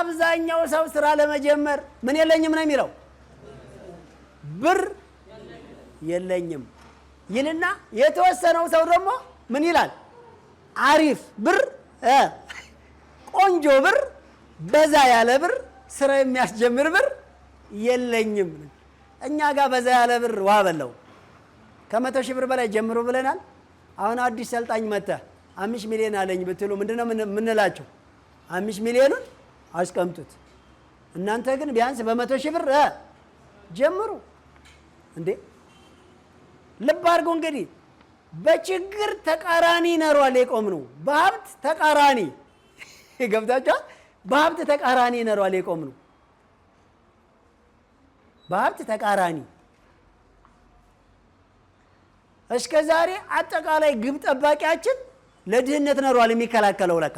አብዛኛው ሰው ስራ ለመጀመር ምን የለኝም ነው የሚለው? ብር የለኝም ይልና የተወሰነው ሰው ደግሞ ምን ይላል? አሪፍ ብር፣ ቆንጆ ብር፣ በዛ ያለ ብር፣ ስራ የሚያስጀምር ብር የለኝም። እኛ ጋር በዛ ያለ ብር ዋ በለው 100,000 ብር በላይ ጀምሩ ብለናል። አሁን አዲስ ሰልጣኝ መጣ 5 ሚሊዮን አለኝ ብትሉ ምንድነው የምንላችሁ? 5 ሚሊዮኑን አስቀምጡት። እናንተ ግን ቢያንስ በ100,000 ብር ጀምሩ እንዴ። ልብ አድርጉ እንግዲህ በችግር ተቃራኒ ነሯል የቆምነው። በሀብት ተቃራኒ ገብታችኋል? በሀብት ተቃራኒ ነሯል የቆምነው። በሀብት ተቃራኒ እስከ ዛሬ አጠቃላይ ግብ ጠባቂያችን ለድህነት ነሯል የሚከላከለው ለካ